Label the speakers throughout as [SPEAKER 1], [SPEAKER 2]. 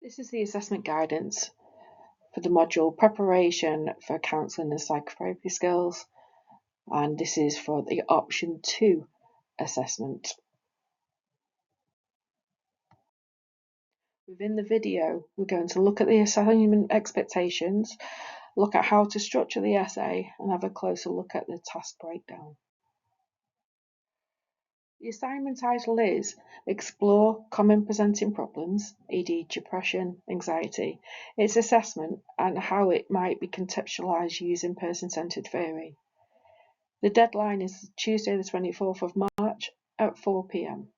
[SPEAKER 1] This is the assessment guidance for the module Preparation for Counselling and Psychotherapy Skills, and this is for the option 2 assessment. Within the video, we're going to look at the assignment expectations, look at how to structure the essay, and have a closer look at the task breakdown. The assignment title is Explore Common Presenting Problems, e.g. depression, anxiety, its assessment and how it might be contextualised using person-centred theory. The deadline is Tuesday the 24th of March at 4 p.m.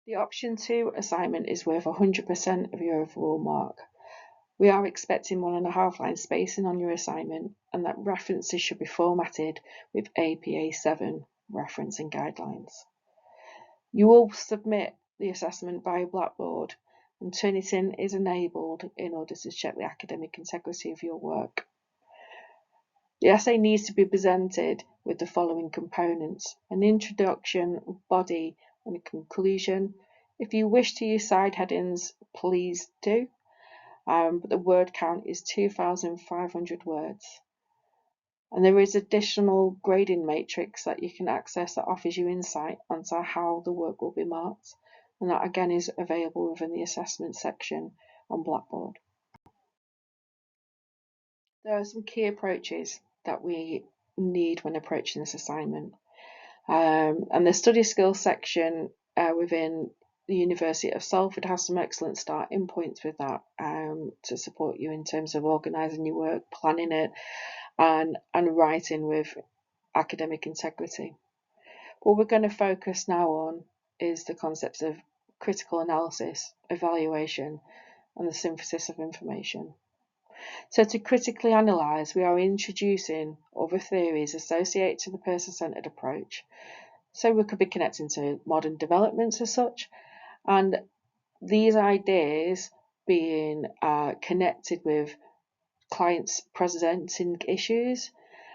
[SPEAKER 1] The option 2 assignment is worth 100% of your overall mark. We are expecting 1.5 line spacing on your assignment, and that references should be formatted with APA 7 referencing guidelines. You will submit the assessment via Blackboard, and Turnitin is enabled in order to check the academic integrity of your work. The essay needs to be presented with the following components: an introduction, body, and a conclusion. If you wish to use side headings, please do. But the word count is 2,500 words. And there is additional grading matrix that you can access that offers you insight onto how the work will be marked. And that again is available within the assessment section on Blackboard. There are some key approaches that we need when approaching this assignment. And the study skills section within the University of Salford has some excellent starting points with that to support you in terms of organising your work, planning it, and writing with academic integrity. What we're going to focus now on is the concepts of critical analysis, evaluation, and the synthesis of information. So to critically analyse, we are introducing other theories associated to the person-centred approach. So we could be connecting to modern developments as such, and these ideas being connected with clients presenting issues.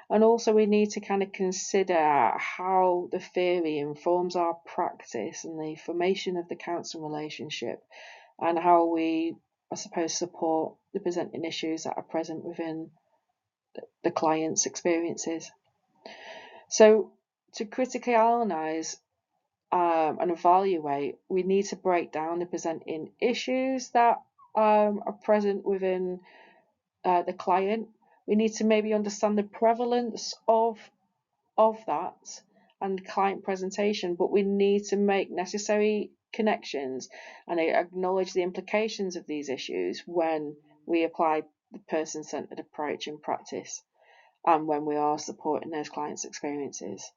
[SPEAKER 1] And also we need to kind of consider how the theory informs our practice and the formation of the counselling relationship, and how we, I suppose, support the presenting issues that are present within the client's experiences. So to critically analyse and evaluate, we need to break down the presenting issues that are present within the client. We need to maybe understand the prevalence of that and client presentation, but we need to make necessary connections and acknowledge the implications of these issues when we apply the person-centred approach in practice and when we are supporting those clients' experiences.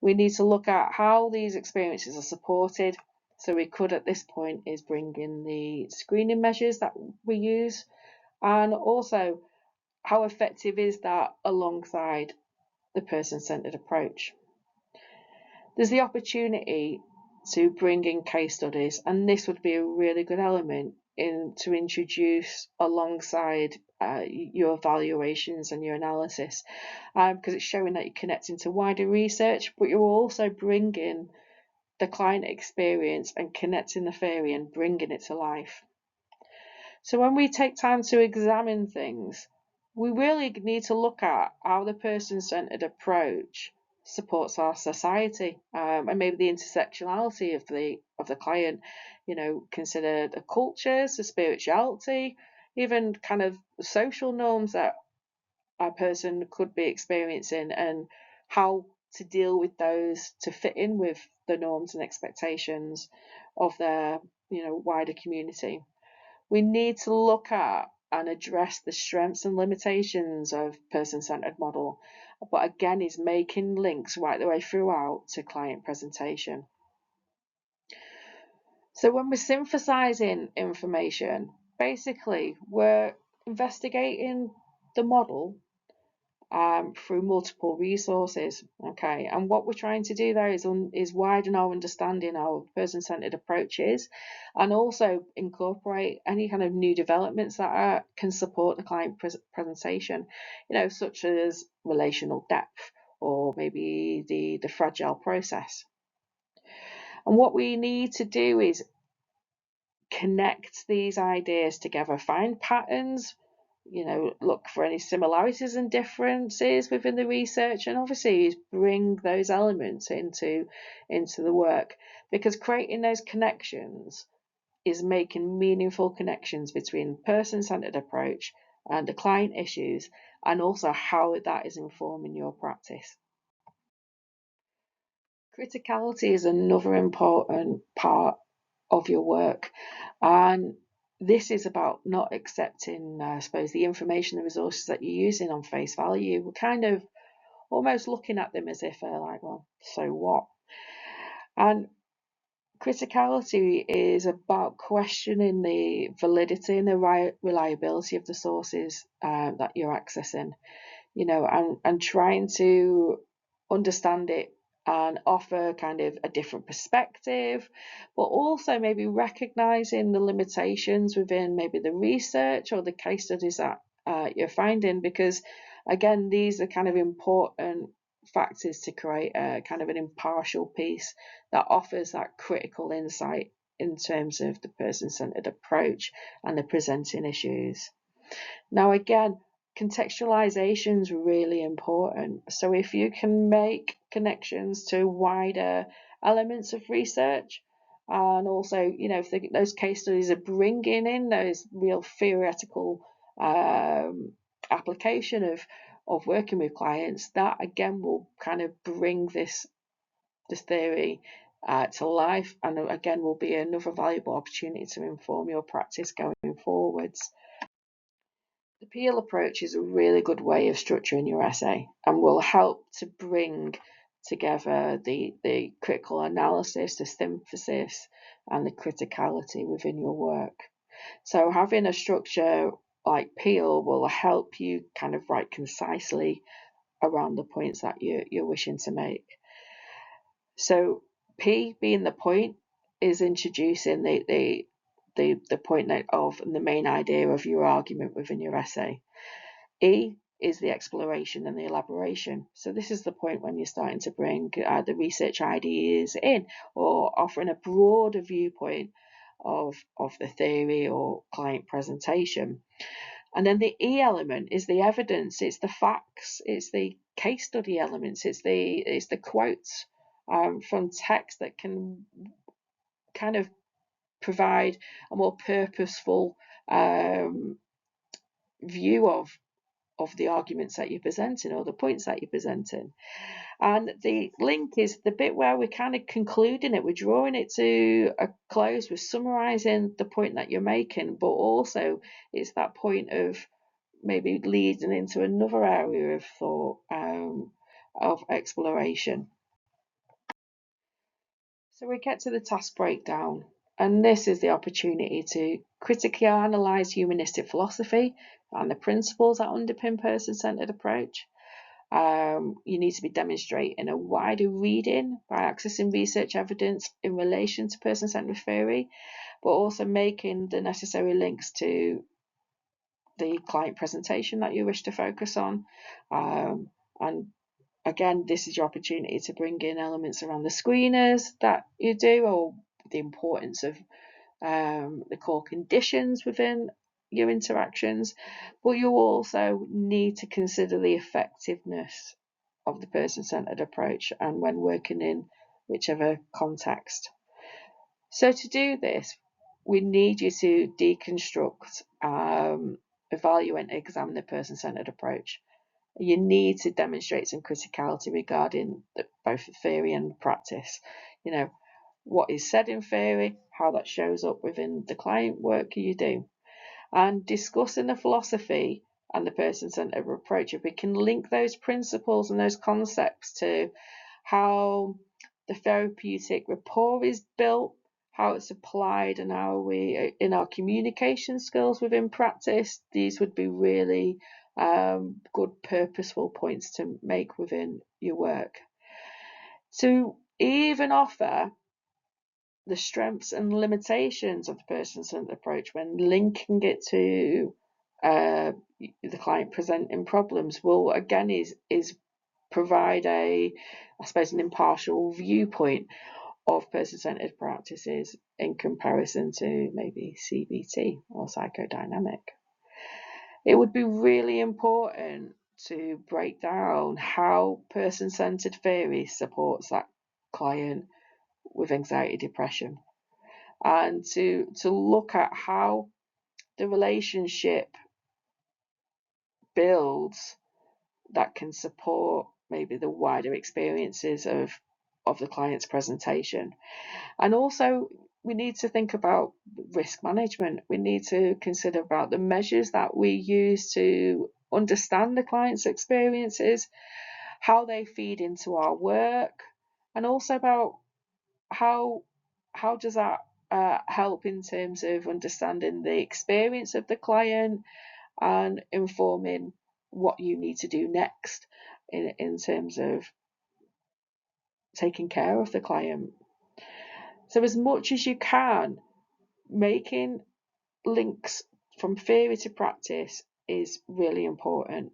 [SPEAKER 1] We need to look at how these experiences are supported. So we could at this point is bring in the screening measures that we use, and also how effective is that alongside the person-centred approach. There's the opportunity to bring in case studies, and this would be a really good element to introduce alongside your evaluations and your analysis, because it's showing that you're connecting to wider research, but you're also bringing the client experience and connecting the theory and bringing it to life. So when we take time to examine things, we really need to look at how the person-centred approach supports our society, and maybe the intersectionality of the client. Consider the cultures, the spirituality, even kind of social norms that a person could be experiencing, and how to deal with those to fit in with the norms and expectations of their wider community. We need to look at and address the strengths and limitations of person-centred model, but again is making links right the way throughout to client presentation. So when we're synthesizing information, basically we're investigating the model through multiple resources, okay? And what we're trying to do there is widen our understanding of person-centred approaches, and also incorporate any kind of new developments that can support the client presentation, such as relational depth, or maybe the fragile process. And what we need to do is connect these ideas together, find patterns, look for any similarities and differences within the research, and obviously bring those elements into the work, because creating those connections is making meaningful connections between person-centered approach and the client issues, and also how that is informing your practice. Criticality is another important part of your work, and this is about not accepting, I suppose, the information, the resources that you're using on face value. We're kind of almost looking at them as if they're like, well, so what? And criticality is about questioning the validity and the reliability of the sources that you're accessing, and trying to understand it and offer kind of a different perspective, but also maybe recognizing the limitations within maybe the research or the case studies that you're finding, because again, these are kind of important factors to create a kind of an impartial piece that offers that critical insight in terms of the person-centered approach and the presenting issues. Now, again, contextualization is really important. So if you can make connections to wider elements of research, and also, if those case studies are bringing in those real theoretical application of working with clients, that again will kind of bring this theory to life, and again will be another valuable opportunity to inform your practice going forwards. The peel approach is a really good way of structuring your essay and will help to bring together the critical analysis, the synthesis, and the criticality within your work. So having a structure like peel will help you kind of write concisely around the points that you're wishing to make. So P, being the point, is introducing the point of the main idea of your argument within your essay. E is the exploration and the elaboration. So this is the point when you're starting to bring the research ideas in, or offering a broader viewpoint of the theory or client presentation. And then the E element is the evidence, it's the facts, it's the case study elements, it's the quotes from text that can kind of provide a more purposeful view of the arguments that you're presenting or the points that you're presenting. And the link is the bit where we're kind of concluding it, we're drawing it to a close, we're summarizing the point that you're making, but also it's that point of maybe leading into another area of thought, of exploration. So we get to the task breakdown, and this is the opportunity to critically analyse humanistic philosophy and the principles that underpin person-centred approach. You need to be demonstrating a wider reading by accessing research evidence in relation to person-centred theory, but also making the necessary links to the client presentation that you wish to focus on. And again, this is your opportunity to bring in elements around the screeners that you do, or the importance of the core conditions within your interactions, but you also need to consider the effectiveness of the person-centered approach and when working in whichever context. So to do this, we need you to deconstruct, evaluate and examine the person-centered approach. You need to demonstrate some criticality regarding both the theory and practice. What is said in theory, how that shows up within the client work you do, and discussing the philosophy and the person-centered approach. If we can link those principles and those concepts to how the therapeutic rapport is built, how it's applied, and how we, in our communication skills within practice, these would be really good purposeful points to make within your work. To even offer the strengths and limitations of the person-centered approach when linking it to the client presenting problems will again is provide an impartial viewpoint, of person-centered practices in comparison to maybe CBT or psychodynamic. It would be really important to break down how person-centered theory supports that client with anxiety, depression, and to look at how the relationship builds that can support maybe the wider experiences of the client's presentation. And also, we need to think about risk management. We need to consider about the measures that we use to understand the client's experiences, how they feed into our work, and also about how does that help in terms of understanding the experience of the client and informing what you need to do next in terms of taking care of the client. So as much as you can, making links from theory to practice is really important.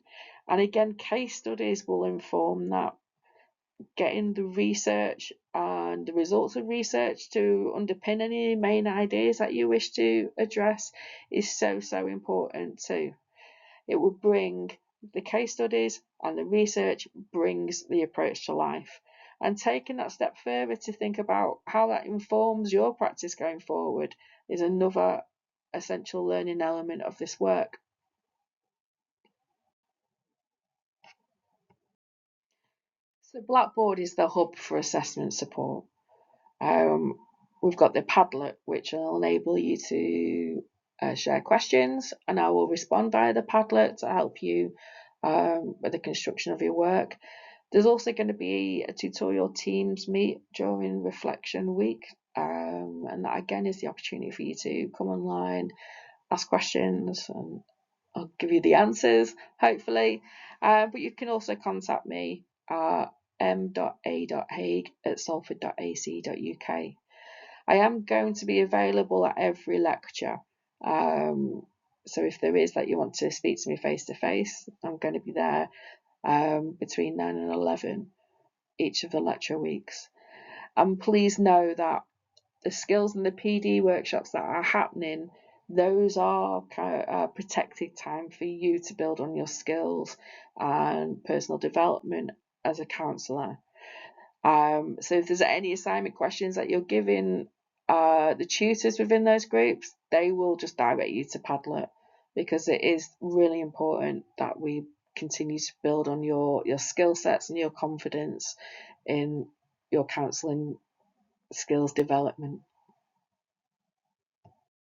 [SPEAKER 1] And again, case studies will inform that. Getting the research and the results of research to underpin any main ideas that you wish to address is so important too. It will bring the case studies, and the research brings the approach to life. And taking that step further to think about how that informs your practice going forward is another essential learning element of this work. So Blackboard is the hub for assessment support. We've got the Padlet, which will enable you to share questions, and I will respond via the Padlet to help you with the construction of your work. There's also going to be a tutorial Teams meet during Reflection Week, and that again is the opportunity for you to come online, ask questions, and I'll give you the answers, hopefully. But you can also contact me at m.a.haig@salford.ac.uk. I am going to be available at every lecture. So if there is that you want to speak to me face to face, I'm going to be there between 9 and 11 each of the lecture weeks. And please know that the skills and the PD workshops that are happening, those are protected time for you to build on your skills and personal development as a counsellor. So if there's any assignment questions that you're giving the tutors within those groups, they will just direct you to Padlet, because it is really important that we continue to build on your skill sets and your confidence in your counselling skills development.